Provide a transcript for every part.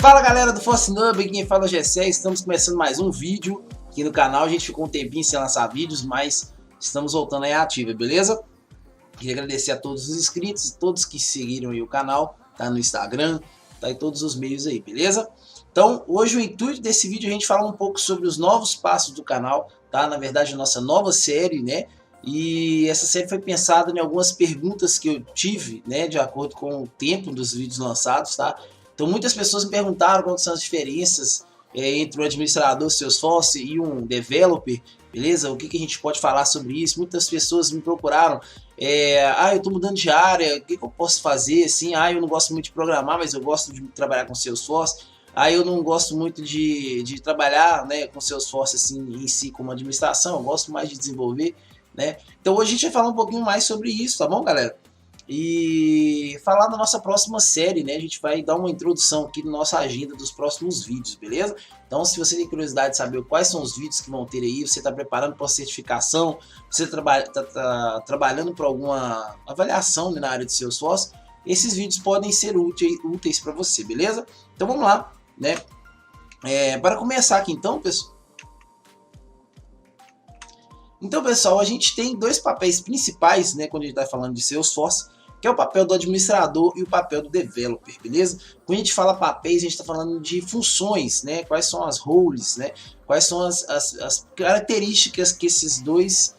Fala galera do ForceNub, aqui quem fala é o Gessé. Estamos começando mais um vídeo aqui no canal. A gente ficou um tempinho sem lançar vídeos, mas estamos voltando aí ativa, beleza? Queria agradecer a todos os inscritos, todos que seguiram aí o canal, tá no Instagram, tá em todos os meios aí, beleza? Então hoje o intuito desse vídeo é a gente falar um pouco sobre os novos passos do canal, tá? Na verdade a nossa nova série, né? E essa série foi pensada em algumas perguntas que eu tive, né? De acordo com o tempo dos vídeos lançados, tá? Então muitas pessoas me perguntaram quais são as diferenças entre um administrador Salesforce e um developer, beleza? O que a gente pode falar sobre isso? Muitas pessoas me procuraram, eu estou mudando de área, o que eu posso fazer? Assim, eu não gosto muito de programar, mas eu gosto de trabalhar com Salesforce. Eu não gosto muito de trabalhar, né, com Salesforce assim, em si como administração, eu gosto mais de desenvolver, né? Então hoje a gente vai falar um pouquinho mais sobre isso, tá bom, galera? E falar da nossa próxima série, né? A gente vai dar uma introdução aqui na nossa agenda dos próximos vídeos, beleza? Então, se você tem curiosidade de saber quais são os vídeos que vão ter aí, você está preparando para a certificação, você está trabalhando para alguma avaliação, né, na área de Salesforce, esses vídeos podem ser úteis para você, beleza? Então vamos lá, né? Para começar aqui então, pessoal. Então, pessoal, a gente tem dois papéis principais, né, quando a gente está falando de Salesforce, que é o papel do administrador e o papel do developer, beleza? Quando a gente fala papéis, a gente está falando de funções, né? Quais são as roles, né? Quais são as características que esses dois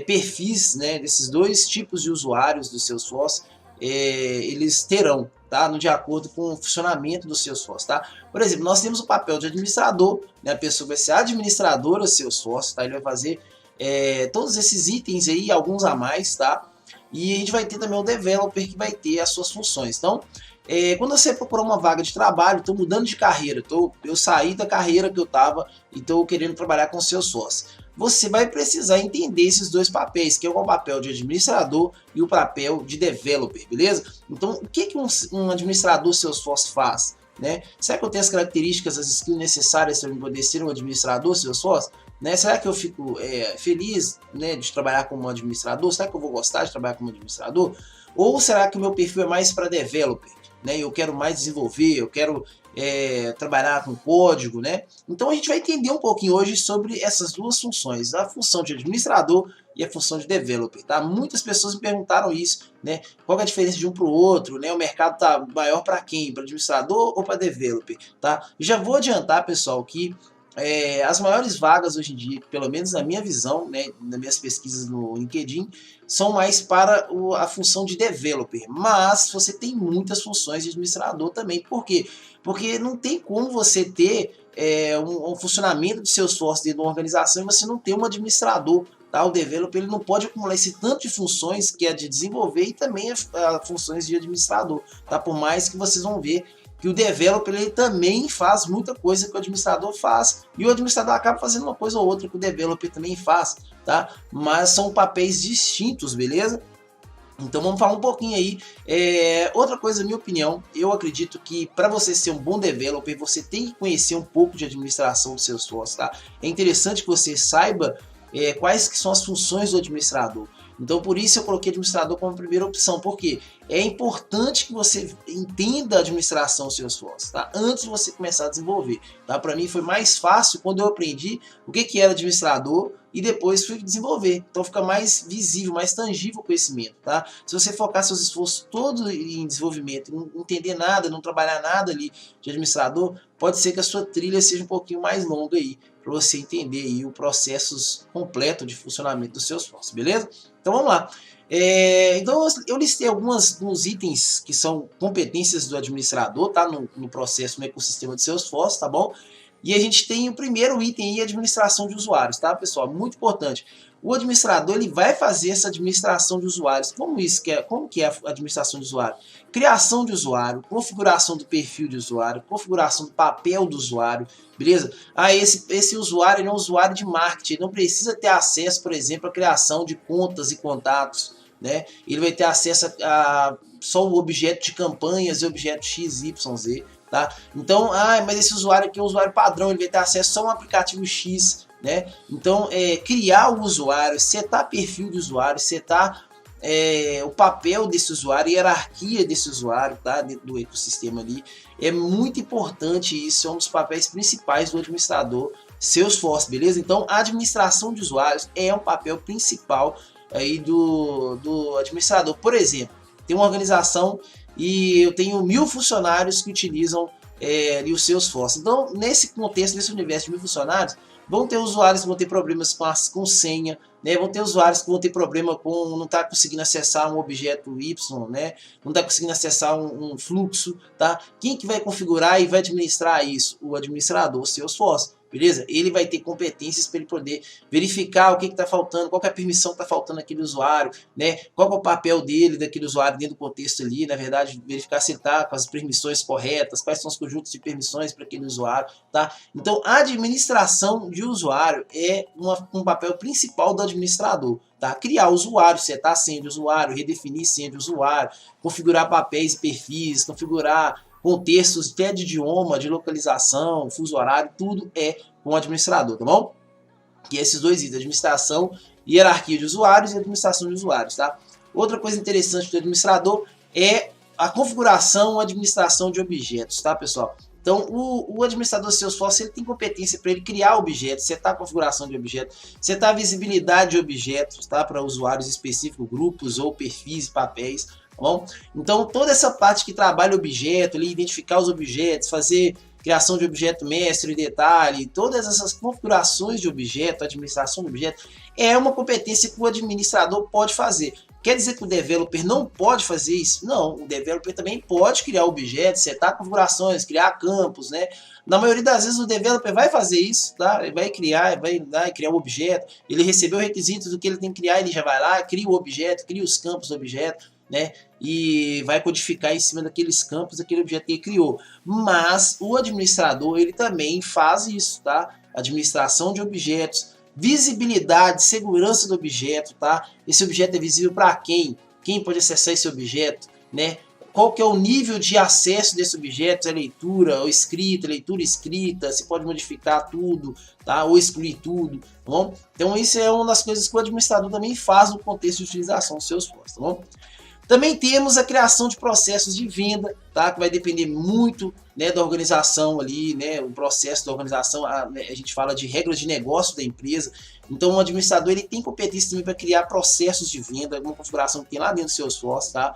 perfis, né? Desses dois tipos de usuários do Salesforce, eles terão, tá? De acordo com o funcionamento do Salesforce, tá? Por exemplo, nós temos o papel de administrador, né? A pessoa vai ser administradora do Salesforce, tá? Ele vai fazer todos esses itens aí, alguns a mais, tá? E a gente vai ter também o developer que vai ter as suas funções. Então, quando você procurar uma vaga de trabalho, estou mudando de carreira, eu saí da carreira que eu estava e estou querendo trabalhar com Salesforce. Você vai precisar entender esses dois papéis, que é o papel de administrador e o papel de developer, beleza? Então, o que um administrador Salesforce faz? Né? Será que eu tenho as características, as skills necessárias para poder ser um administrador Salesforce? Né? Será que eu fico feliz, né, de trabalhar como administrador? Será que eu vou gostar de trabalhar como administrador? Ou será que o meu perfil é mais para developer? Né? Eu quero mais desenvolver, eu quero trabalhar com código, né? Então a gente vai entender um pouquinho hoje sobre essas duas funções, a função de administrador e a função de developer, tá? Muitas pessoas me perguntaram isso, né? Qual é a diferença de um para o outro, né? O mercado tá maior para quem? Para administrador ou para developer, tá? Já vou adiantar, pessoal, que as maiores vagas hoje em dia, pelo menos na minha visão, né, nas minhas pesquisas no LinkedIn, são mais para a função de developer, mas você tem muitas funções de administrador também. Por quê? Porque não tem como você ter um funcionamento de Salesforce dentro de uma organização e você não ter um administrador. Tá? O developer ele não pode acumular esse tanto de funções que é de desenvolver e também funções de administrador. Tá? Por mais que vocês vão ver que o developer ele também faz muita coisa que o administrador faz, e o administrador acaba fazendo uma coisa ou outra que o developer também faz, tá? Mas são papéis distintos, beleza? Então vamos falar um pouquinho aí. Outra coisa, na minha opinião, eu acredito que para você ser um bom developer, você tem que conhecer um pouco de administração do Salesforce, tá? É interessante que você saiba quais que são as funções do administrador. Então por isso eu coloquei administrador como primeira opção, porque é importante que você entenda a administração Salesforce, tá? Antes de você começar a desenvolver, tá? Para mim foi mais fácil quando eu aprendi o que era administrador e depois fui desenvolver. Então fica mais visível, mais tangível o conhecimento, tá? Se você focar seus esforços todos em desenvolvimento, não entender nada, não trabalhar nada ali de administrador, pode ser que a sua trilha seja um pouquinho mais longa aí, para você entender aí o processo completo de funcionamento do Salesforce, beleza? Então vamos lá. Então eu listei alguns itens que são competências do administrador, tá? No processo, no ecossistema de Salesforce, tá bom? E a gente tem o primeiro item aí, administração de usuários, tá, pessoal? Muito importante. O administrador ele vai fazer essa administração de usuários. Como que é a administração de usuário? Criação de usuário, configuração do perfil de usuário, configuração do papel do usuário, beleza? Esse usuário ele é um usuário de marketing, ele não precisa ter acesso, por exemplo, à criação de contas e contatos, né? Ele vai ter acesso a só o objeto de campanhas e objeto XYZ, tá? Então, mas esse usuário aqui é um usuário padrão, ele vai ter acesso só a um aplicativo X, né? Então, criar o usuário, setar perfil de usuário, setar o papel desse usuário, a hierarquia desse usuário, tá? Dentro do ecossistema ali. É muito importante isso, é um dos papéis principais do administrador Salesforce, beleza? Então, a administração de usuários é um papel principal aí do administrador. Por exemplo, tem uma organização e eu tenho 1000 funcionários que utilizam ali o Salesforce. Então, nesse contexto, nesse universo de 1000 funcionários, vão ter usuários que vão ter problemas com senha, né? Vão ter usuários que vão ter problema com não estar conseguindo acessar um objeto Y, né? Não está conseguindo acessar um fluxo, tá? Quem que vai configurar e vai administrar isso? O administrador Salesforce. Beleza? Ele vai ter competências para ele poder verificar o que está faltando, qual que é a permissão que está faltando naquele usuário, né? Qual que é o papel dele, daquele usuário dentro do contexto ali, na verdade, verificar se ele está com as permissões corretas, quais são os conjuntos de permissões para aquele usuário, tá? Então, a administração de usuário é um papel principal do administrador, tá? Criar usuário, setar senha de usuário, redefinir senha de usuário, configurar papéis e perfis, configurar contextos até de idioma, de localização, fuso horário, tudo é com o administrador, tá bom? E esses dois itens, administração, hierarquia de usuários e administração de usuários, tá? Outra coisa interessante do administrador é a configuração e administração de objetos, tá, pessoal? Então, o administrador Salesforce ele tem competência para ele criar objetos, setar a configuração de objetos, setar a visibilidade de objetos, tá, para usuários específicos, grupos ou perfis e papéis. Bom, então toda essa parte que trabalha objeto, ali, identificar os objetos, fazer criação de objeto mestre, detalhe, todas essas configurações de objeto, administração de objeto, é uma competência que o administrador pode fazer. Quer dizer que o developer não pode fazer isso? Não, o developer também pode criar objetos, setar configurações, criar campos, né? Na maioria das vezes o developer vai fazer isso, tá? Ele vai criar um objeto, ele recebeu requisitos do que ele tem que criar, ele já vai lá, cria o objeto, cria os campos do objeto, né? E vai codificar em cima daqueles campos aquele objeto que ele criou. Mas o administrador ele também faz isso, tá? Administração de objetos, visibilidade, segurança do objeto, tá? Esse objeto é visível para quem? Quem pode acessar esse objeto, né? Qual que é o nível de acesso desse objeto? É leitura ou escrita, leitura escrita, se pode modificar tudo, tá? Ou excluir tudo, tá bom? Então isso é uma das coisas que o administrador também faz no contexto de utilização dos Salesforce, tá bom? Também temos a criação de processos de venda, tá? Que vai depender muito, né, da organização ali, né? O processo da organização, a gente fala de regras de negócio da empresa. Então o administrador ele tem competência também para criar processos de venda, alguma configuração que tem lá dentro do Salesforce, tá?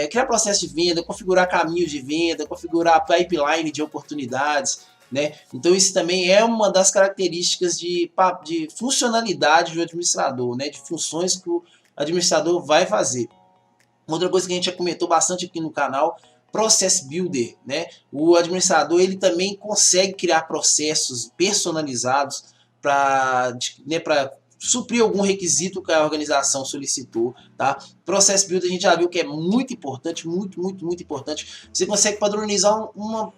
Criar processo de venda, configurar caminhos de venda, configurar pipeline de oportunidades, né? Então isso também é uma das características de funcionalidade do administrador, né? De funções que o administrador vai fazer. Outra coisa que a gente já comentou bastante aqui no canal, Process Builder, né? O administrador ele também consegue criar processos personalizados para suprir algum requisito que a organização solicitou, tá? Process Builder a gente já viu que é muito importante, muito importante. Você consegue padronizar uma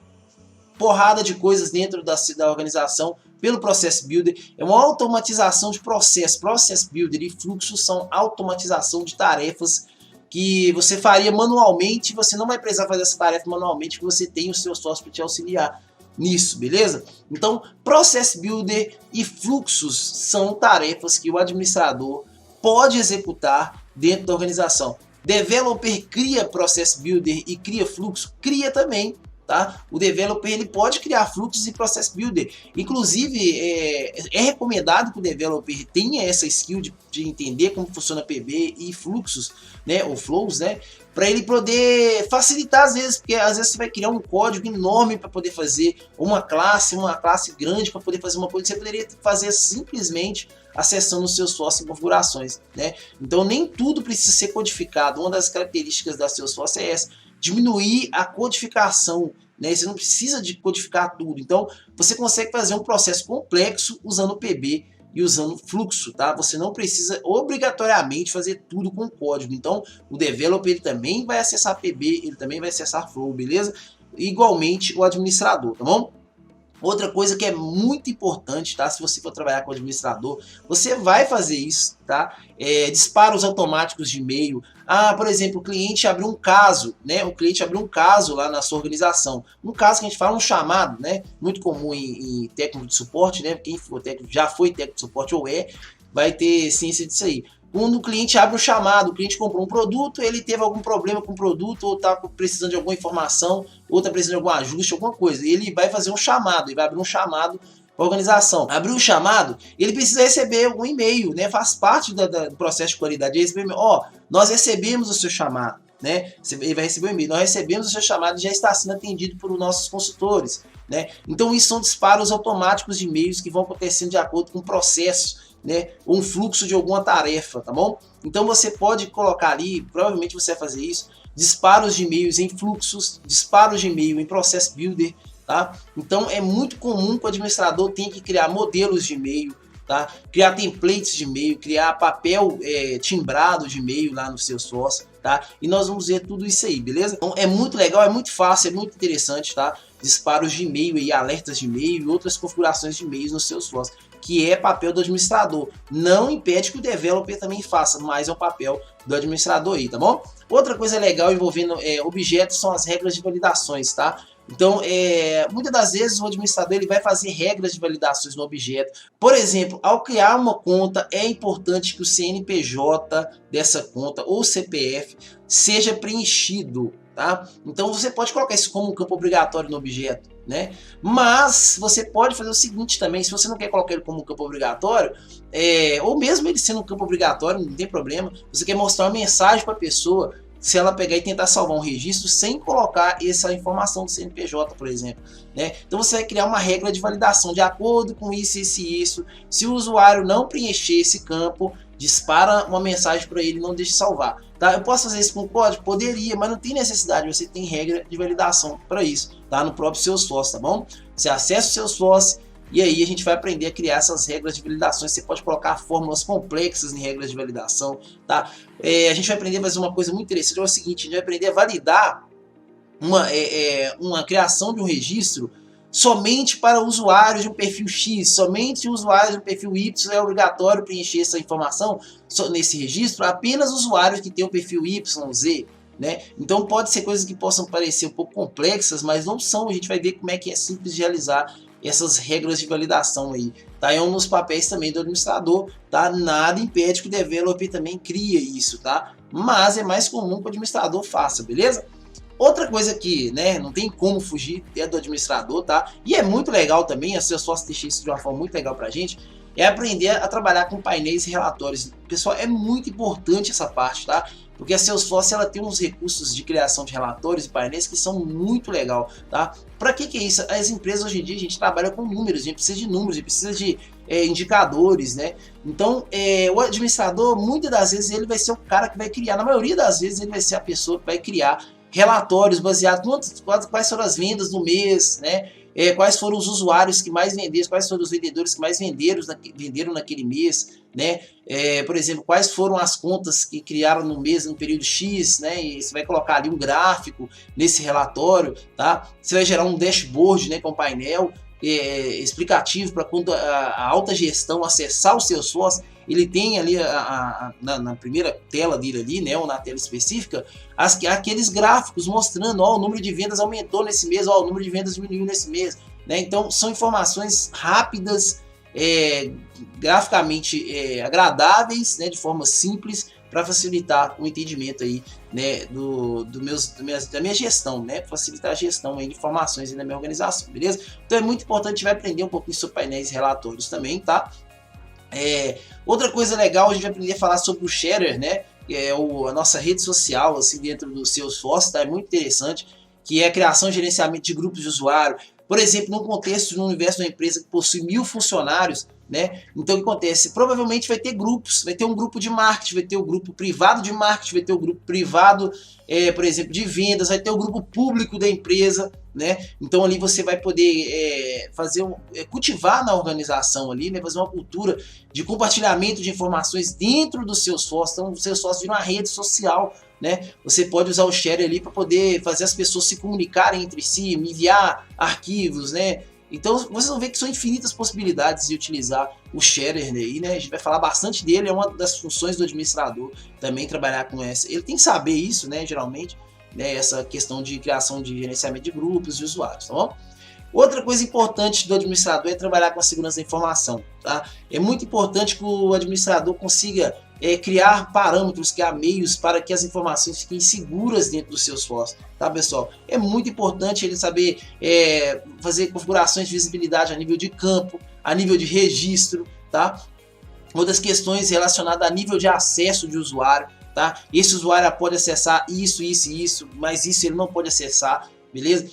porrada de coisas dentro da organização pelo Process Builder. É uma automatização de processo. Process Builder e fluxos são automatização de tarefas que você faria manualmente, você não vai precisar fazer essa tarefa manualmente, que você tem o seu sócio para te auxiliar nisso, beleza? Então, Process Builder e fluxos são tarefas que o administrador pode executar dentro da organização. Developer cria Process Builder e cria fluxo? Cria também. Tá? O developer ele pode criar fluxos e Process Builder. Inclusive, é recomendado que o developer tenha essa skill de entender como funciona PB e fluxos, né? Ou flows, né? Para ele poder facilitar às vezes, porque às vezes você vai criar um código enorme para poder fazer uma classe grande para poder fazer uma coisa que você poderia fazer simplesmente acessando os seus Salesforce em configurações, né? Então nem tudo precisa ser codificado. Uma das características da Salesforce é essa: diminuir a codificação, né? Você não precisa de codificar tudo. Então, você consegue fazer um processo complexo usando PB e usando fluxo, tá? Você não precisa obrigatoriamente fazer tudo com código. Então, o developer ele também vai acessar PB, ele também vai acessar flow, beleza? Igualmente o administrador, tá bom? Outra coisa que é muito importante, tá? Se você for trabalhar com administrador, você vai fazer isso, tá? Disparos automáticos de e-mail. Por exemplo, o cliente abriu um caso, né? O cliente abriu um caso lá na sua organização. Um caso que a gente fala um chamado, né? Muito comum em técnico de suporte, né? Quem for técnico, já foi técnico de suporte ou vai ter ciência disso aí. quando o cliente abre um chamado, o cliente comprou um produto, ele teve algum problema com o produto, ou está precisando de alguma informação, ou está precisando de algum ajuste, alguma coisa. Ele vai fazer um chamado, ele vai abrir um chamado para a organização. Abriu o chamado, ele precisa receber algum e-mail, né? Faz parte do processo de qualidade. Ele receber, nós recebemos o seu chamado, né? Ele vai receber um e-mail. Nós recebemos o seu chamado e já está sendo atendido por nossos consultores, né? Então isso são disparos automáticos de e-mails que vão acontecendo de acordo com o processo, né, um fluxo de alguma tarefa, tá bom? Então você pode colocar ali, provavelmente você vai fazer isso, disparos de e-mails em fluxos, disparos de e-mail em Process Builder, tá? Então é muito comum que o administrador tenha que criar modelos de e-mail, tá? Criar templates de e-mail, criar papel timbrado de e-mail lá no Salesforce, tá? E nós vamos ver tudo isso aí, beleza? Então é muito legal, é muito fácil, é muito interessante, tá? Disparos de e-mail e alertas de e-mail e outras configurações de e-mails no Salesforce, que é papel do administrador. Não impede que o developer também faça, mas é o papel do administrador aí, tá bom? Outra coisa legal envolvendo objetos são as regras de validações, tá? Então, muitas das vezes o administrador ele vai fazer regras de validações no objeto. Por exemplo, ao criar uma conta, é importante que o CNPJ dessa conta ou CPF seja preenchido, tá? Então você pode colocar isso como um campo obrigatório no objeto, né? Mas você pode fazer o seguinte também, se você não quer colocar ele como um campo obrigatório, ou mesmo ele sendo um campo obrigatório, não tem problema, você quer mostrar uma mensagem para a pessoa, se ela pegar e tentar salvar um registro sem colocar essa informação do CNPJ, por exemplo, né? Então você vai criar uma regra de validação de acordo com isso, isso e isso. Se o usuário não preencher esse campo, dispara uma mensagem para ele, não deixe salvar, tá? Eu posso fazer isso com código? Poderia, mas não tem necessidade, você tem regra de validação para isso, tá? No próprio Salesforce, tá bom? Você acessa o Salesforce e aí a gente vai aprender a criar essas regras de validações. Você pode colocar fórmulas complexas em regras de validação, tá? A gente vai aprender a fazer uma coisa muito interessante, é o seguinte, a gente vai aprender a validar uma criação de um registro somente para usuários de um perfil X, somente usuários de um perfil Y é obrigatório preencher essa informação nesse registro, apenas usuários que têm o perfil Y, Z, né? Então pode ser coisas que possam parecer um pouco complexas, mas não são. A gente vai ver como é que é simples de realizar essas regras de validação aí, tá? É um dos papéis também do administrador, tá? Nada impede que o developer também crie isso, tá? Mas é mais comum que o administrador faça, beleza? Outra coisa que, né, não tem como fugir é do administrador, tá? E é muito legal também, a Salesforce deixa isso de uma forma muito legal pra gente, é aprender a trabalhar com painéis e relatórios. Pessoal, é muito importante essa parte, tá? Porque a Salesforce ela tem uns recursos de criação de relatórios e painéis que são muito legal, tá? Para que é isso? As empresas hoje em dia a gente trabalha com números, a gente precisa de números, a gente precisa de indicadores, né? Então o administrador muitas das vezes ele vai ser o cara que vai criar, na maioria das vezes ele vai ser a pessoa que vai criar relatórios baseados quais foram as vendas do mês, né? Quais foram os usuários que mais venderam, quais foram os vendedores que mais venderam naquele mês, né? Por exemplo, quais foram as contas que criaram no mês no período X, né? E você vai colocar ali um gráfico nesse relatório, tá? Você vai gerar um dashboard, né, com um painel explicativo para quando a alta gestão acessar o Salesforce, ele tem ali na primeira tela dele ali, né, ou na tela específica, aqueles gráficos mostrando, ó, o número de vendas aumentou nesse mês, ó, o número de vendas diminuiu nesse mês, né? Então são informações rápidas, graficamente agradáveis, né, de forma simples, para facilitar o entendimento aí, né, da minha gestão, né, facilitar a gestão aí de informações aí na minha organização, beleza? Então é muito importante, a gente vai aprender um pouquinho sobre painéis e relatórios também, tá? Outra coisa legal, a gente vai aprender a falar sobre o Sharer, né, que é a nossa rede social, assim, dentro do Salesforce, tá? É muito interessante, que é a criação e gerenciamento de grupos de usuário. Por exemplo, num contexto, no universo de uma empresa que possui 1000 funcionários, né? Então o que acontece? Provavelmente vai ter grupos, vai ter um grupo de marketing, vai ter o grupo privado de marketing, vai ter o grupo privado, por exemplo, de vendas, vai ter o grupo público da empresa, né? Então ali você vai poder cultivar na organização ali, né? Fazer uma cultura de compartilhamento de informações dentro do Salesforce. Então o Salesforce vira uma rede social, né? Você pode usar o share ali para poder fazer as pessoas se comunicarem entre si, enviar arquivos, né? Então vocês vão ver que são infinitas possibilidades de utilizar o Sharer aí, né? A gente vai falar bastante dele, é uma das funções do administrador também trabalhar com essa. Ele tem que saber isso, né? Geralmente, né? Essa questão de criação de gerenciamento de grupos de usuários, tá bom? Outra coisa importante do administrador é trabalhar com a segurança da informação, tá? É muito importante que o administrador consiga criar parâmetros, criar meios para que as informações fiquem seguras dentro do Salesforce, tá, pessoal? É muito importante ele saber fazer configurações de visibilidade a nível de campo, a nível de registro, tá? Outras questões relacionadas a nível de acesso de usuário, tá? Esse usuário pode acessar isso, mas isso ele não pode acessar, beleza?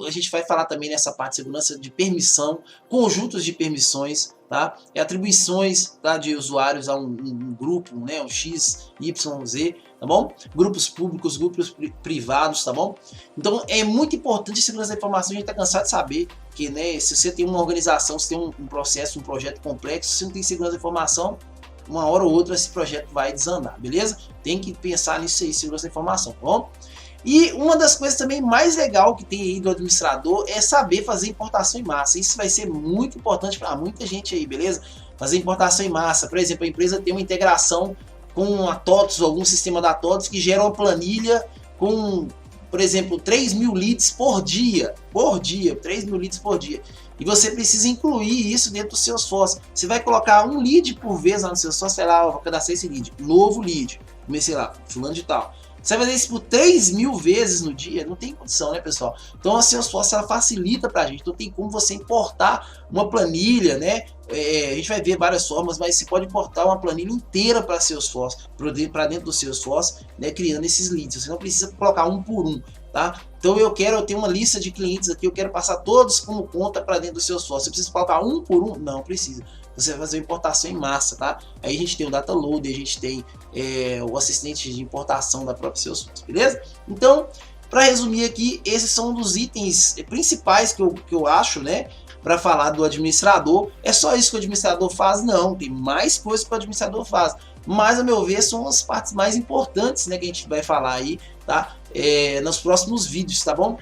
A gente vai falar também nessa parte de segurança de permissão, conjuntos de permissões, tá? Atribuições, tá, de usuários a um grupo, né? Um X, Y, Z, tá bom? Grupos públicos, grupos privados, tá bom? Então é muito importante a segurança da informação, a gente tá cansado de saber que, né, se você tem uma organização, se tem um processo, um projeto complexo, se não tem segurança da informação, uma hora ou outra esse projeto vai desandar, beleza? Tem que pensar nisso aí, segurança da informação, tá bom? E uma das coisas também mais legal que tem aí do administrador é saber fazer importação em massa. Isso vai ser muito importante para muita gente aí, beleza? Fazer importação em massa. Por exemplo, a empresa tem uma integração com a TOTOS, algum sistema da TOTOS que gera uma planilha com, por exemplo, 3.000 leads por dia. 3.000 leads por dia. E você precisa incluir isso dentro do Salesforce. Você vai colocar um lead por vez lá no Salesforce, sei lá, eu vou cadastrar esse lead. Novo lead. Comecei lá, fulano de tal. Você vai fazer isso por 3.000 vezes no dia? Não tem condição, né, pessoal? Então a Salesforce ela facilita pra gente. Então tem como você importar uma planilha, né? A gente vai ver várias formas, mas você pode importar uma planilha inteira para Salesforce, para dentro do Salesforce, né? Criando esses leads. Você não precisa colocar um por um, tá? Então eu tenho uma lista de clientes aqui, eu quero passar todos como conta para dentro do Salesforce. Você precisa colocar um por um? Não precisa. Você vai fazer importação em massa, tá? Aí a gente tem o data loader, a gente tem o assistente de importação da própria Salesforce, beleza? Então, para resumir aqui, esses são um dos itens principais que eu acho, né? Para falar do administrador. É só isso que o administrador faz? Não, tem mais coisas que o administrador faz. Mas, a meu ver, são as partes mais importantes, né, que a gente vai falar aí, tá? Nos próximos vídeos, tá bom?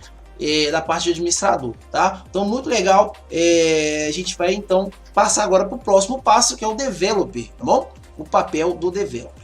Da parte de administrador, tá? Então, muito legal. A gente vai, então, passar agora para o próximo passo, que é o developer, tá bom? O papel do developer.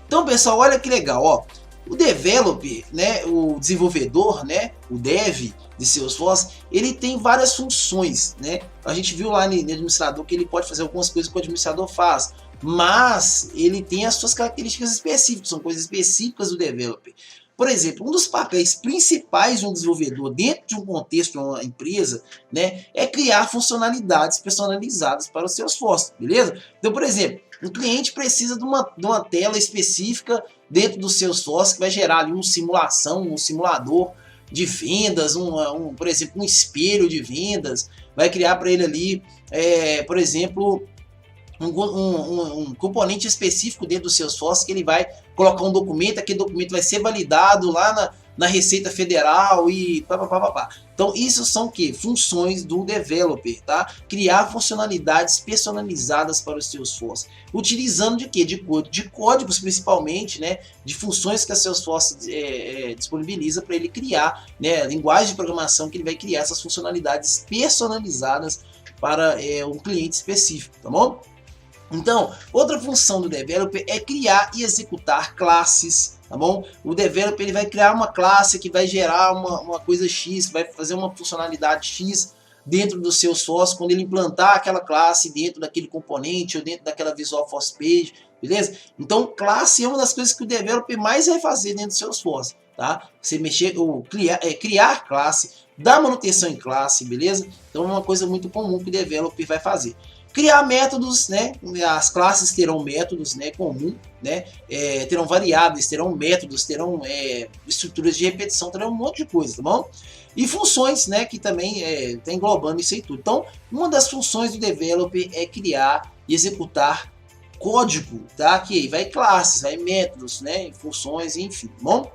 Então, pessoal, olha que legal, ó. O developer, né, o desenvolvedor, né, o dev de Salesforce, ele tem várias funções, né? A gente viu lá no administrador que ele pode fazer algumas coisas que o administrador faz, mas ele tem as suas características específicas, são coisas específicas do developer. Por exemplo, um dos papéis principais de um desenvolvedor dentro de um contexto de uma empresa, né, é criar funcionalidades personalizadas para o Salesforce, beleza? Então, por exemplo, o cliente precisa de uma tela específica dentro do Salesforce que vai gerar ali uma simulação, um simulador de vendas, por exemplo, um espelho de vendas, vai criar para ele ali, por exemplo, um componente específico dentro do Salesforce que ele vai colocar um documento, aquele documento vai ser validado lá na Receita Federal e pá. Então isso são que? Funções do developer, tá? Criar funcionalidades personalizadas para o Salesforce. Utilizando de quê? De códigos principalmente, né? De funções que a Salesforce disponibiliza para ele criar, né? A linguagem de programação que ele vai criar essas funcionalidades personalizadas para um cliente específico, tá bom? Então, outra função do developer é criar e executar classes, tá bom? O developer ele vai criar uma classe que vai gerar uma coisa X, vai fazer uma funcionalidade X dentro do seu Salesforce, quando ele implantar aquela classe dentro daquele componente ou dentro daquela Visual Force Page, beleza? Então, classe é uma das coisas que o developer mais vai fazer dentro do seu Salesforce, tá? Você mexer ou criar classe, dar manutenção em classe, beleza? Então, é uma coisa muito comum que o developer vai fazer. Criar métodos, né? As classes terão métodos, né? Comum, né? Terão variáveis, terão métodos, terão estruturas de repetição, terão um monte de coisa, tá bom? E funções, né? Que também está englobando isso aí tudo. Então, uma das funções do developer é criar e executar código, tá? Que vai classes, vai métodos, né? Funções, enfim, tá bom?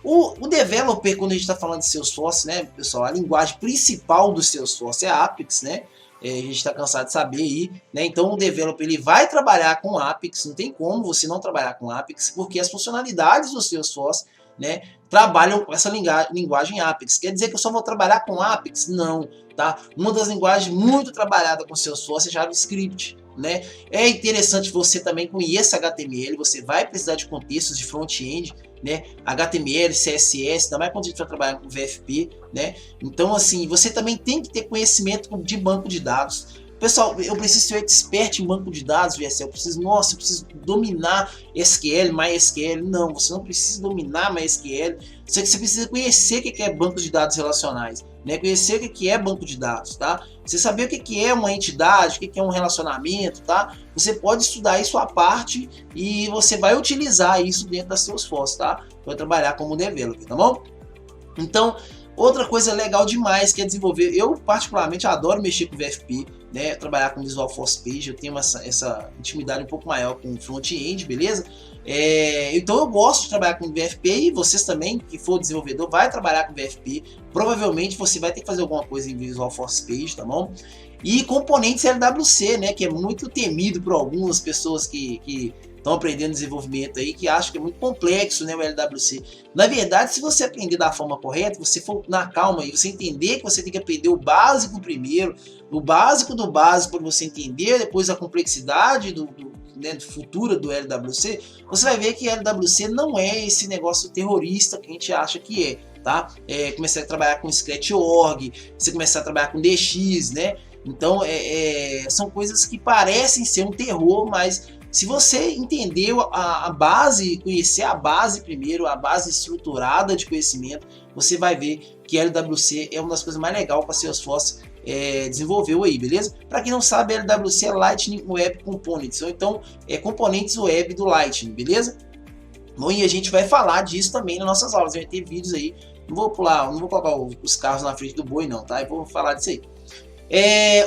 O developer, quando a gente está falando de Salesforce, né, pessoal, a linguagem principal do Salesforce é a Apex, né? A gente está cansado de saber aí, né? Então o developer ele vai trabalhar com Apex, não tem como você não trabalhar com Apex, porque as funcionalidades do Salesforce, né, trabalham com essa linguagem Apex. Quer dizer que eu só vou trabalhar com Apex? Não, tá? Uma das linguagens muito trabalhada com Salesforce é JavaScript, né? É interessante você também conhecer HTML, você vai precisar de contextos de front-end, né? HTML, CSS, ainda mais quando a gente vai trabalhar com VFP, né? Então, assim, você também tem que ter conhecimento de banco de dados. Pessoal, eu preciso ser expert em banco de dados, VSL. Eu preciso dominar SQL, MySQL. Não, você não precisa dominar MySQL. Você precisa conhecer o que é banco de dados relacionais, né? Conhecer o que é banco de dados, tá? Você saber o que é uma entidade, o que é um relacionamento, tá? Você pode estudar isso à parte e você vai utilizar isso dentro da Salesforce, tá? Para trabalhar como developer, tá bom? Então, outra coisa legal demais que é desenvolver, eu particularmente adoro mexer com VFP, né, trabalhar com Visual Force Page, eu tenho essa intimidade um pouco maior com front-end, beleza? Então eu gosto de trabalhar com VFP e vocês também, que for desenvolvedor, vai trabalhar com VFP, provavelmente você vai ter que fazer alguma coisa em Visual Force Page, tá bom? E componentes LWC, né, que é muito temido por algumas pessoas que estão aprendendo desenvolvimento aí, que acham que é muito complexo, né, o LWC. Na verdade, se você aprender da forma correta, você for na calma e você entender que você tem que aprender o básico primeiro, o básico do básico, para você entender depois a complexidade do futura do LWC, você vai ver que LWC não é esse negócio terrorista que a gente acha que é, tá? Começar a trabalhar com Scratch.org, você começar a trabalhar com DX, né? Então, são coisas que parecem ser um terror, mas se você entendeu a base, conhecer a base primeiro, a base estruturada de conhecimento, você vai ver que LWC é uma das coisas mais legais para Salesforce desenvolveu aí, beleza? Para quem não sabe, LWC é Lightning Web Components, ou então componentes web do Lightning, beleza? Bom, e a gente vai falar disso também nas nossas aulas, vai ter vídeos aí, não vou colocar os carros na frente do boi não, tá? Eu vou falar disso aí.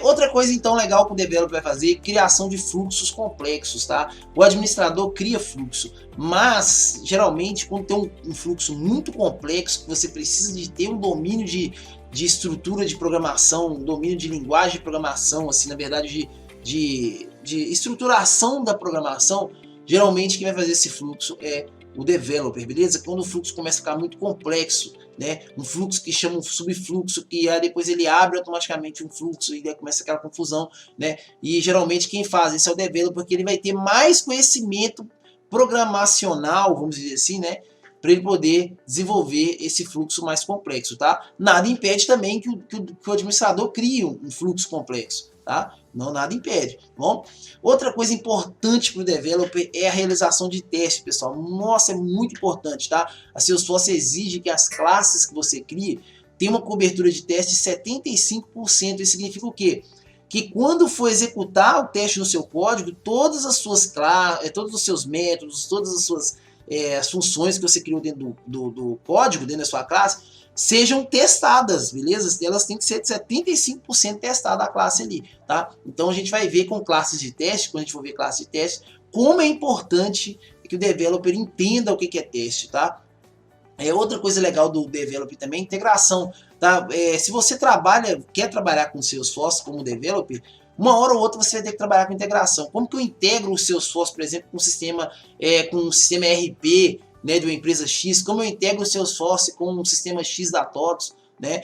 Outra coisa então legal que o developer vai fazer, criação de fluxos complexos, tá? O administrador cria fluxo, mas geralmente quando tem um fluxo muito complexo, que você precisa de ter um domínio de estrutura de programação, um domínio de linguagem de programação, assim, na verdade de estruturação da programação, geralmente quem vai fazer esse fluxo é o developer, beleza? Quando o fluxo começa a ficar muito complexo, né? Um fluxo que chama um subfluxo, que depois ele abre automaticamente um fluxo e daí começa aquela confusão, né? E geralmente quem faz isso é o developer, porque ele vai ter mais conhecimento programacional, vamos dizer assim, né? Para ele poder desenvolver esse fluxo mais complexo, tá? Nada impede também que o administrador crie um fluxo complexo, tá? Não, nada impede, bom? Outra coisa importante para o developer é a realização de testes, pessoal. Nossa, é muito importante, tá? A Salesforce exige que as classes que você cria tenham uma cobertura de teste de 75%. Isso significa o quê? Que quando for executar o teste no seu código, todas as suas classes, todos os seus métodos, todas as suas as funções que você criou dentro do código, dentro da sua classe, sejam testadas, beleza? Elas têm que ser de 75% testada a classe ali, tá? Então a gente vai ver com classes de teste, quando a gente for ver classes de teste, como é importante que o developer entenda o que é teste, tá? Outra coisa legal do developer também é integração, tá? Se você quer trabalhar com o Salesforce como developer, uma hora ou outra você vai ter que trabalhar com integração. Como que eu integro o Salesforce, por exemplo, com um sistema ERP, né, de uma empresa X? Como eu integro o Salesforce com um sistema X da TOTOS, né?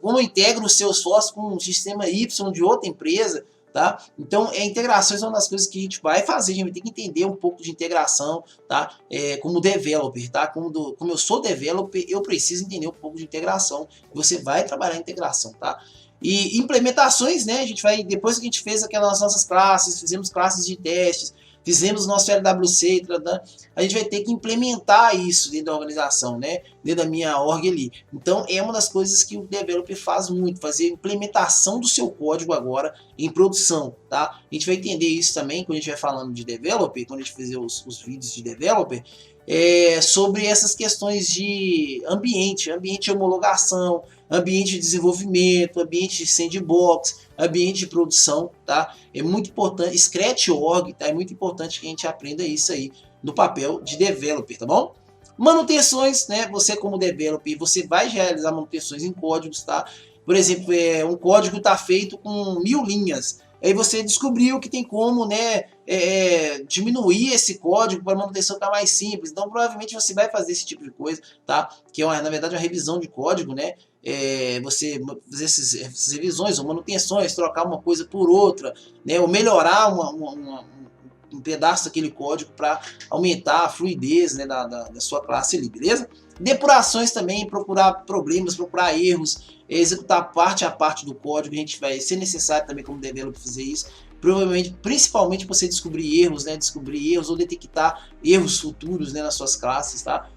Como eu integro o Salesforce com um sistema Y de outra empresa, tá? Então, integrações é uma das coisas que a gente vai fazer, a gente vai ter que entender um pouco de integração, tá? Como developer, tá? Como eu sou developer, eu preciso entender um pouco de integração. Você vai trabalhar em integração, tá? E implementações, né? A gente vai, depois que a gente fez aquelas nossas classes, fizemos classes de testes, fizemos nosso LWC, a gente vai ter que implementar isso dentro da organização, né? Dentro da minha org ali. Então é uma das coisas que o developer faz muito, fazer implementação do seu código agora em produção, tá? A gente vai entender isso também quando a gente vai falando de developer, quando a gente fizer os vídeos de developer, sobre essas questões de ambiente de homologação, ambiente de desenvolvimento, ambiente de sandbox, ambiente de produção, tá? É muito importante, Scratch.org, tá? É muito importante que a gente aprenda isso aí no papel de developer, tá bom? Manutenções, né? Você como developer, você vai realizar manutenções em códigos, tá? Por exemplo, um código está feito com 1000 linhas. Aí você descobriu que tem como, né, diminuir esse código para a manutenção ficar mais simples. Então, provavelmente você vai fazer esse tipo de coisa, tá? Que é, na verdade, uma revisão de código, né? Você fazer essas revisões ou manutenções, trocar uma coisa por outra, né? Ou melhorar um pedaço daquele código para aumentar a fluidez, né, da sua classe ali, beleza? Depurações também, procurar problemas, procurar erros, executar parte a parte do código. A gente vai ser necessário também como developer fazer isso. Provavelmente, principalmente você descobrir erros, né, ou detectar erros futuros, né, nas suas classes, tá?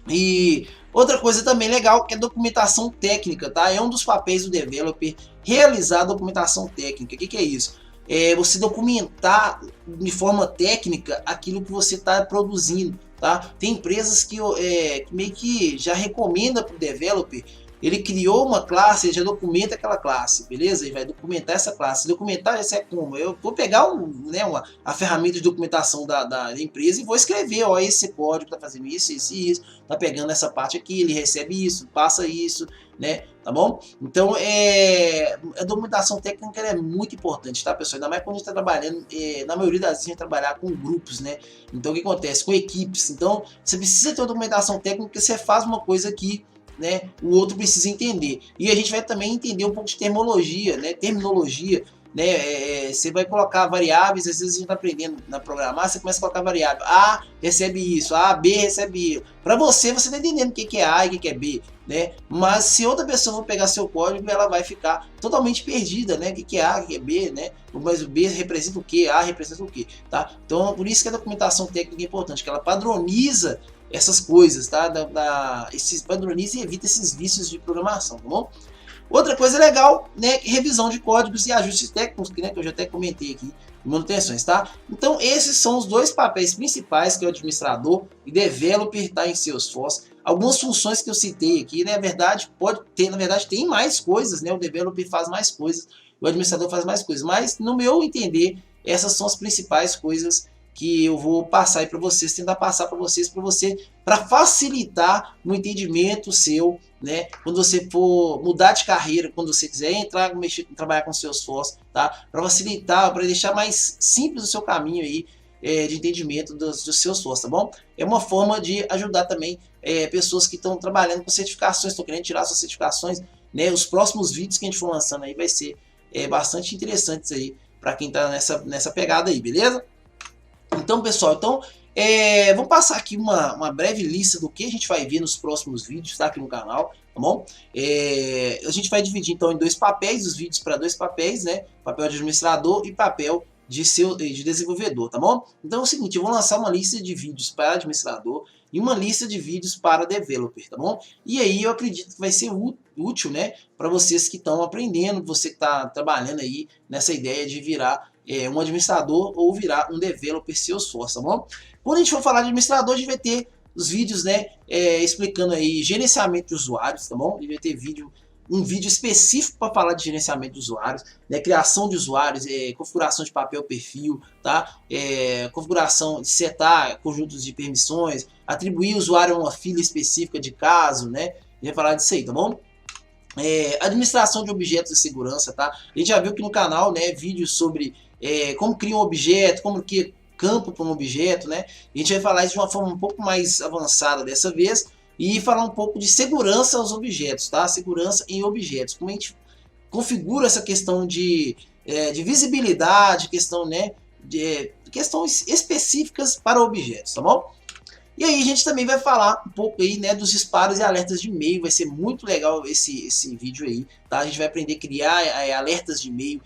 E outra coisa também legal que é documentação técnica, tá? É um dos papéis do developer realizar a documentação técnica. O que é isso? É você documentar de forma técnica aquilo que você está produzindo, tá? Tem empresas que meio que já recomenda para o developer. Ele criou uma classe, ele já documenta aquela classe, beleza? Ele vai documentar essa classe. Documentar isso é como? Eu vou pegar a ferramenta de documentação da empresa e vou escrever, ó, esse código está fazendo isso, isso e isso, tá pegando essa parte aqui, ele recebe isso, passa isso, né? Tá bom? Então, a documentação técnica é muito importante, tá, pessoal? Ainda mais quando a gente está trabalhando, na maioria das vezes a gente vai trabalhar com grupos, né? Então, o que acontece? Com equipes. Então, você precisa ter uma documentação técnica porque você faz uma coisa que, né, o outro precisa entender. E a gente vai também entender um pouco de terminologia, né? Você vai colocar variáveis, às vezes a gente está aprendendo na programar, você começa a colocar variável. A recebe isso, A, B recebe isso. Para você está entendendo o que é A e o que é B, né? Mas se outra pessoa for pegar seu código, ela vai ficar totalmente perdida, né? O que é A, o que é B, né? Mas o B representa o que, A representa o que, tá? Então, por isso que a documentação técnica é importante, que ela padroniza essas coisas, tá? Esses padroniza e evita esses vícios de programação, tá bom? Outra coisa legal, né, revisão de códigos e ajustes técnicos, né, que eu já até comentei aqui, manutenções, tá? Então esses são os dois papéis principais que o administrador e developer tá em Salesforce. Algumas funções que eu citei aqui, né, na verdade tem mais coisas, né? O developer faz mais coisas, o administrador faz mais coisas, mas no meu entender, essas são as principais coisas que eu vou passar aí para vocês, tentar passar para facilitar no entendimento seu, né? Quando você for mudar de carreira, quando você quiser entrar, trabalhar com Salesforce, tá? Para facilitar, para deixar mais simples o seu caminho aí de entendimento dos seus Salesforce, tá bom? É uma forma de ajudar também pessoas que estão trabalhando com certificações, estão querendo tirar suas certificações, né? Os próximos vídeos que a gente for lançando aí vai ser bastante interessantes aí para quem está nessa pegada aí, beleza? Então, pessoal, vamos passar aqui uma breve lista do que a gente vai ver nos próximos vídeos, tá? Aqui no canal, tá bom? A gente vai dividir então em dois papéis, os vídeos para dois papéis, né? Papel de administrador e papel de desenvolvedor, tá bom? Então é o seguinte, eu vou lançar uma lista de vídeos para administrador e uma lista de vídeos para developer, tá bom? E aí eu acredito que vai ser útil, né? Para vocês que estão aprendendo, você que está trabalhando aí nessa ideia de virar um administrador ou virar um developer Salesforce, tá bom? Quando a gente for falar de administrador, a gente vai ter os vídeos, né, explicando aí gerenciamento de usuários, tá bom? A gente vai ter um vídeo específico para falar de gerenciamento de usuários, né, criação de usuários, configuração de papel perfil, tá? Configuração de setar conjuntos de permissões, atribuir o usuário a uma fila específica de caso, né? A gente vai falar disso aí, tá bom? Administração de objetos de segurança, tá? A gente já viu aqui no canal, né, vídeos sobre como cria um objeto, como cria campo para um objeto, né? A gente vai falar isso de uma forma um pouco mais avançada dessa vez e falar um pouco de segurança aos objetos, tá? Segurança em objetos, como a gente configura essa questão de visibilidade, questão, né, de questões específicas para objetos, tá bom? E aí a gente também vai falar um pouco aí, né, dos disparos e alertas de e-mail. Vai ser muito legal esse vídeo aí, tá? A gente vai aprender a criar alertas de e-mail,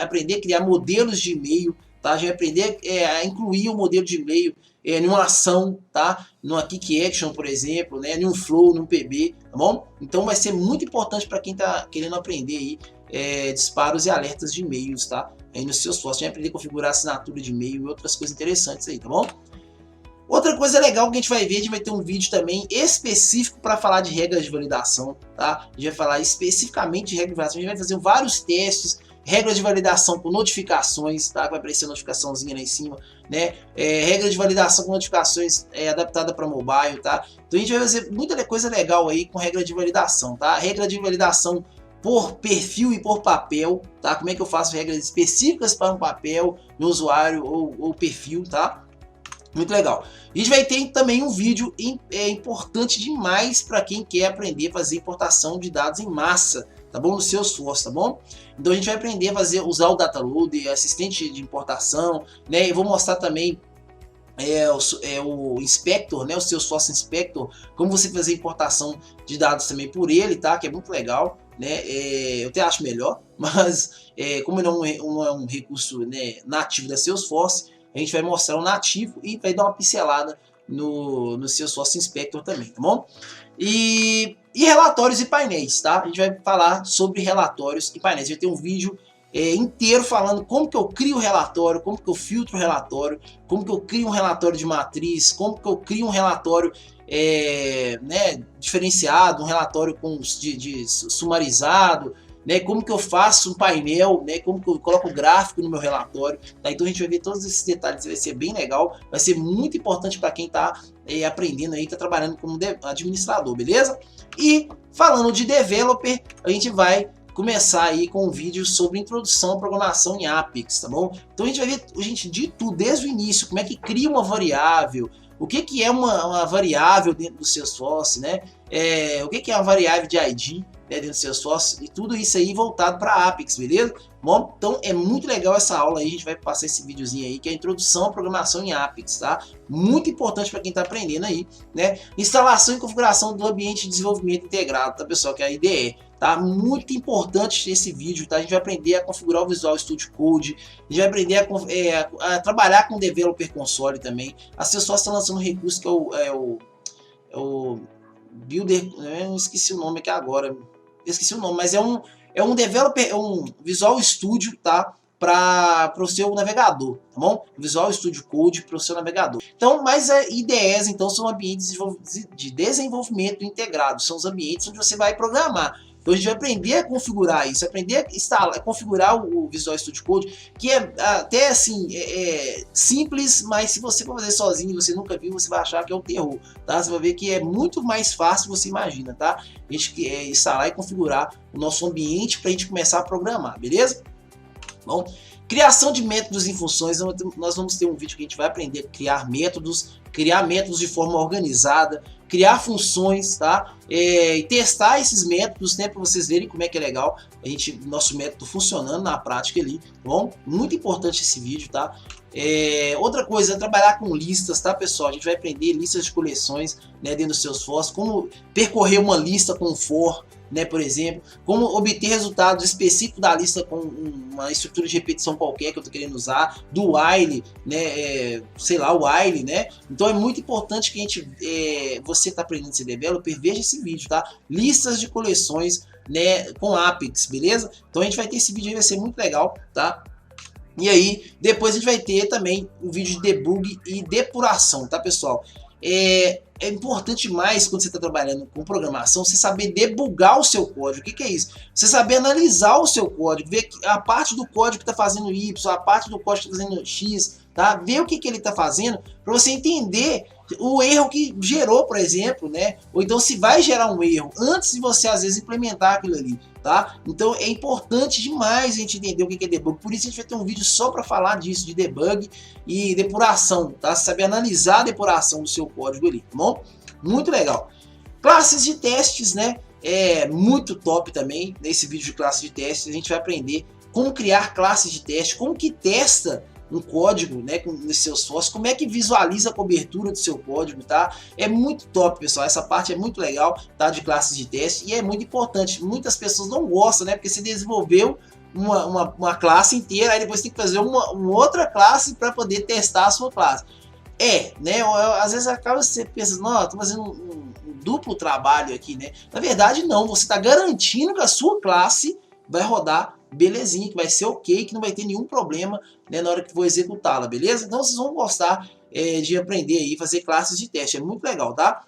aprender a criar modelos de e-mail, tá? A gente vai aprender a incluir o modelo de e-mail em uma ação, tá? Numa Kick Action, por exemplo, né? Em um Flow, num PB, tá bom? Então vai ser muito importante para quem tá querendo aprender aí disparos e alertas de e-mails, tá? Aí nos seus Salesforce, a gente vai aprender a configurar assinatura de e-mail e outras coisas interessantes aí, tá bom? Outra coisa legal que a gente vai ver, a gente vai ter um vídeo também específico para falar de regras de validação, tá? A gente vai falar especificamente de regras de validação, a gente vai fazer vários testes, regras de validação com notificações, tá? Vai aparecer a notificaçãozinha lá em cima, né? Regra de validação com notificações adaptada para mobile, tá? Então a gente vai fazer muita coisa legal aí com regra de validação, tá? Regra de validação por perfil e por papel, tá? Como é que eu faço regras específicas para um papel, no usuário ou perfil, tá? Muito legal. A gente vai ter também um vídeo importante demais para quem quer aprender a fazer importação de dados em massa, tá bom? No Salesforce, tá bom? Então a gente vai aprender a usar o Data Loader, assistente de importação, né? Eu vou mostrar também o Inspector, né? O Salesforce Inspector, como você fazer importação de dados também por ele, tá? Que é muito legal, né? Eu até acho melhor, mas como não é um recurso, né, nativo da Salesforce, a gente vai mostrar o nativo e vai dar uma pincelada no Salesforce Inspector também, tá bom? E relatórios e painéis, tá? A gente vai falar sobre relatórios e painéis. Vai ter um vídeo inteiro falando como que eu crio o relatório, como que eu filtro o relatório, como que eu crio um relatório de matriz, como que eu crio um relatório né, diferenciado, um relatório de sumarizado, né, como que eu faço um painel, né, como que eu coloco o gráfico no meu relatório, tá? Então a gente vai ver todos esses detalhes, vai ser bem legal, vai ser muito importante para quem está aprendendo aí, está trabalhando como administrador, beleza? E falando de developer, a gente vai começar aí com um vídeo sobre introdução à programação em Apex, tá bom? Então a gente vai ver, gente, de tudo, desde o início, como é que cria uma variável, o que é uma variável dentro do Salesforce, né? O que é uma variável de ID, né, dentro do Salesforce, e tudo isso aí voltado para Apex, beleza? Bom, então é muito legal essa aula aí, a gente vai passar esse videozinho aí, que é a introdução à programação em Apex, tá? Muito importante para quem está aprendendo aí, né? Instalação e configuração do ambiente de desenvolvimento integrado, tá, pessoal? Que é a IDE. Tá? Muito importante esse vídeo, tá? A gente vai aprender a configurar o Visual Studio Code, a gente vai aprender a trabalhar com o Developer Console também. A Salesforce está lançando um recurso que é o Builder, eu esqueci o nome aqui agora, eu esqueci o nome, mas é um Developer, um Visual Studio, tá? Para o seu navegador, tá bom? Visual Studio Code para o seu navegador. Então, mas IDEs, então, são ambientes de desenvolvimento integrado, são os ambientes onde você vai programar. Então a gente vai aprender a configurar isso, aprender a instalar, configurar o Visual Studio Code, que é até assim, simples, mas se você for fazer sozinho e você nunca viu, você vai achar que é um terror, tá? Você vai ver que é muito mais fácil do que você imagina, tá? A gente instalar e configurar o nosso ambiente para a gente começar a programar, beleza? Bom, criação de métodos e funções, nós vamos ter um vídeo que a gente vai aprender a criar métodos de forma organizada, criar funções, tá? E testar esses métodos, né, para vocês verem como é que é legal nosso método funcionando na prática ali, tá bom? Muito importante esse vídeo, tá? Outra coisa é trabalhar com listas, tá, pessoal? A gente vai aprender listas de coleções, né, dentro do Salesforce, como percorrer uma lista com for, né, por exemplo, como obter resultados específicos da lista com uma estrutura de repetição qualquer que eu estou querendo usar, do while, né, sei lá, o while, né? Então é muito importante que você está aprendendo a ser developer, veja esse vídeo, tá? Listas de coleções, né, com Apex, beleza? Então a gente vai ter esse vídeo aí, vai ser muito legal, tá? E aí, depois a gente vai ter também um vídeo de debug e depuração, tá, pessoal? É importante demais quando você está trabalhando com programação, você saber debugar o seu código. O que é isso? Você saber analisar o seu código, ver a parte do código que está fazendo Y, a parte do código que está fazendo X, tá? Ver o que ele está fazendo para você entender o erro que gerou, por exemplo, né? Ou então se vai gerar um erro antes de você às vezes implementar aquilo ali, tá? Então é importante demais a gente entender o que é debug. Por isso a gente vai ter um vídeo só para falar disso, de debug e depuração, tá? Saber analisar a depuração do seu código ali, tá bom? Muito legal. Classes de testes, né? É muito top também. Nesse vídeo de classes de testes a gente vai aprender como criar classes de teste, como que testa um código, né, nos seus Salesforce, como é que visualiza a cobertura do seu código, tá? É muito top, pessoal, essa parte é muito legal, tá, de classes de teste, e é muito importante. Muitas pessoas não gostam, né, porque você desenvolveu uma classe inteira, aí depois tem que fazer uma outra classe para poder testar a sua classe. Né, às vezes acaba você pensando, não, eu tô fazendo um duplo trabalho aqui, né? Na verdade não, você está garantindo que a sua classe vai rodar belezinha, que vai ser ok, que não vai ter nenhum problema, né, na hora que for executá-la, beleza? Então vocês vão gostar de aprender aí, fazer classes de teste, é muito legal, tá?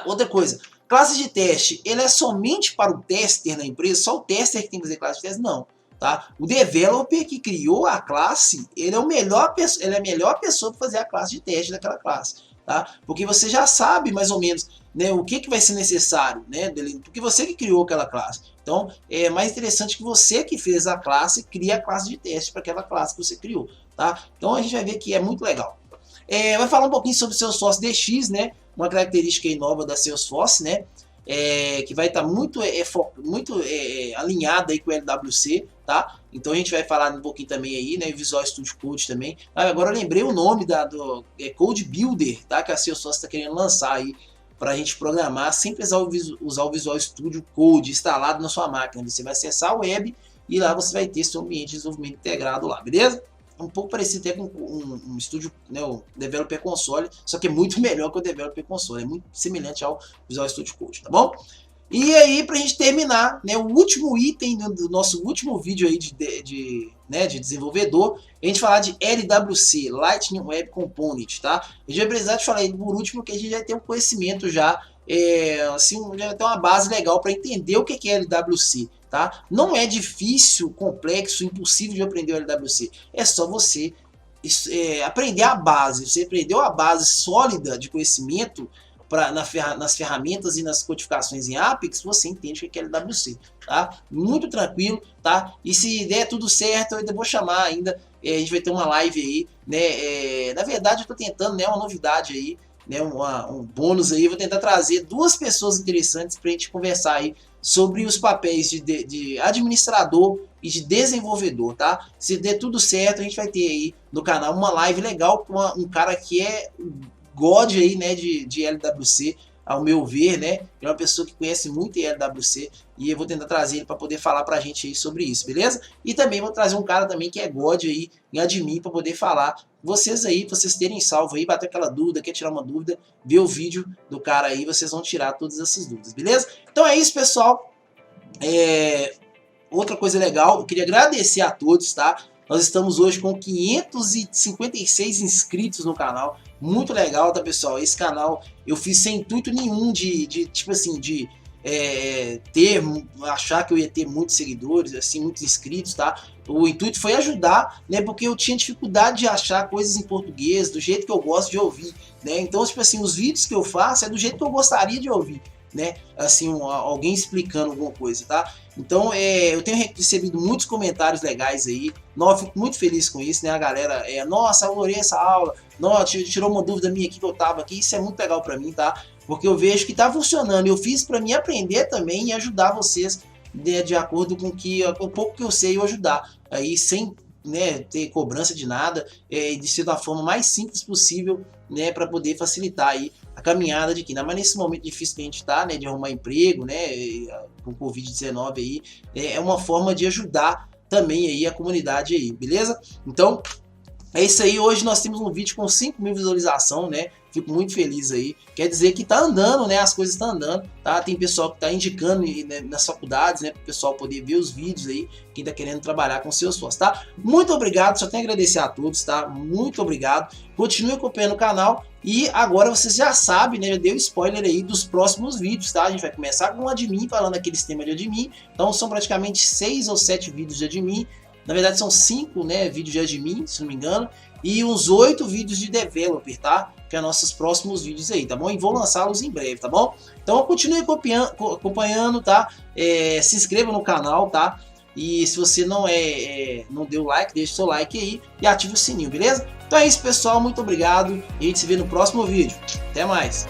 Outra coisa, classes de teste, ele é somente para o tester na empresa, só o tester que tem que fazer classe de teste? Não, tá? O developer que criou a classe, ele é a melhor pessoa para fazer a classe de teste daquela classe, tá? Porque você já sabe mais ou menos, né, o que vai ser necessário, né, porque você que criou aquela classe. Então é mais interessante que você que fez a classe cria a classe de teste para aquela classe que você criou, tá? Então a gente vai ver que é muito legal. Vai falar um pouquinho sobre o Salesforce DX, né, uma característica aí nova da Salesforce, né? que vai estar muito, alinhada aí com o LWC, tá? Então a gente vai falar um pouquinho também aí, né? Visual Studio Code também. Agora eu lembrei o nome do Code Builder, tá? Que a Salesforce está querendo lançar aí para a gente programar sem precisar usar o Visual Studio Code instalado na sua máquina. Você vai acessar a web e lá você vai ter seu ambiente de desenvolvimento integrado lá, beleza? Um pouco parecido até com um estúdio, né, o Developer Console, só que é muito melhor que o Developer Console, é muito semelhante ao Visual Studio Code, tá bom? E aí, pra gente terminar, né, o último item do nosso último vídeo aí de desenvolvedor, a gente falar de LWC, Lightning Web Component, tá? A gente vai precisar de falar aí por último, que a gente já tem um conhecimento já, assim, já tem uma base legal para entender o que é LWC, tá? Não é difícil, complexo, impossível de aprender o LWC, é só você aprender a base. Você aprendeu a base sólida de conhecimento nas ferramentas e nas codificações em Apex, você entende o que é LWC, tá? Muito tranquilo, tá? E se der tudo certo, eu ainda vou chamar ainda, a gente vai ter uma live aí, né? Na verdade, eu estou tentando, né, uma novidade aí, né, um bônus aí, vou tentar trazer 2 pessoas interessantes para a gente conversar aí sobre os papéis de administrador e de desenvolvedor, tá? Se der tudo certo, a gente vai ter aí no canal uma live legal com um cara que é God aí, né, de LWC, ao meu ver, né, é uma pessoa que conhece muito LWC, e eu vou tentar trazer ele para poder falar pra gente aí sobre isso, beleza? E também vou trazer um cara também que é God aí em admin para poder falar vocês aí, vocês terem salvo aí, bater aquela dúvida, quer tirar uma dúvida, ver o vídeo do cara aí, vocês vão tirar todas essas dúvidas, beleza? Então é isso, pessoal. Outra coisa legal, eu queria agradecer a todos, tá? Nós estamos hoje com 556 inscritos no canal. Muito legal, tá, pessoal? Esse canal eu fiz sem intuito nenhum tipo assim, achar que eu ia ter muitos seguidores, assim, muitos inscritos, tá? O intuito foi ajudar, né? Porque eu tinha dificuldade de achar coisas em português, do jeito que eu gosto de ouvir, né? Então, tipo assim, os vídeos que eu faço é do jeito que eu gostaria de ouvir, né? Assim, alguém explicando alguma coisa, tá? Então, eu tenho recebido muitos comentários legais aí. Eu fico muito feliz com isso, né? A galera, nossa, eu adorei essa aula. Nossa, tirou uma dúvida minha aqui que eu tava aqui. Isso é muito legal pra mim, tá? Porque eu vejo que tá funcionando. Eu fiz pra mim aprender também e ajudar vocês, né, de acordo com o pouco que eu sei, eu ajudar. Aí, sem, né, ter cobrança de nada, de ser da forma mais simples possível, né, para poder facilitar aí a caminhada de quem, mas nesse momento difícil que a gente está, né, de arrumar emprego, né, com o Covid-19 aí, é uma forma de ajudar também aí a comunidade aí, beleza? Então, é isso aí. Hoje nós temos um vídeo com 5.000 visualizações, né? Fico muito feliz aí. Quer dizer que tá andando, né? As coisas estão andando, tá? Tem pessoal que tá indicando, né, nas faculdades, né? Para o pessoal poder ver os vídeos aí. Quem tá querendo trabalhar com seus sócios, tá? Muito obrigado. Só tenho a agradecer a todos, tá? Muito obrigado. Continue acompanhando o canal. E agora vocês já sabem, né? Já deu spoiler aí dos próximos vídeos, tá? A gente vai começar com o admin, falando aquele sistema de admin. Então são praticamente 6 ou 7 vídeos de admin. Na verdade são 5, né, vídeos de admin, se não me engano, e uns 8 vídeos de developer, tá? Que é nossos próximos vídeos aí, tá bom? E vou lançá-los em breve, tá bom? Então continue acompanhando, tá? Se inscreva no canal, tá? E se você não deu like, deixe seu like aí e ative o sininho, beleza? Então é isso, pessoal. Muito obrigado e a gente se vê no próximo vídeo. Até mais!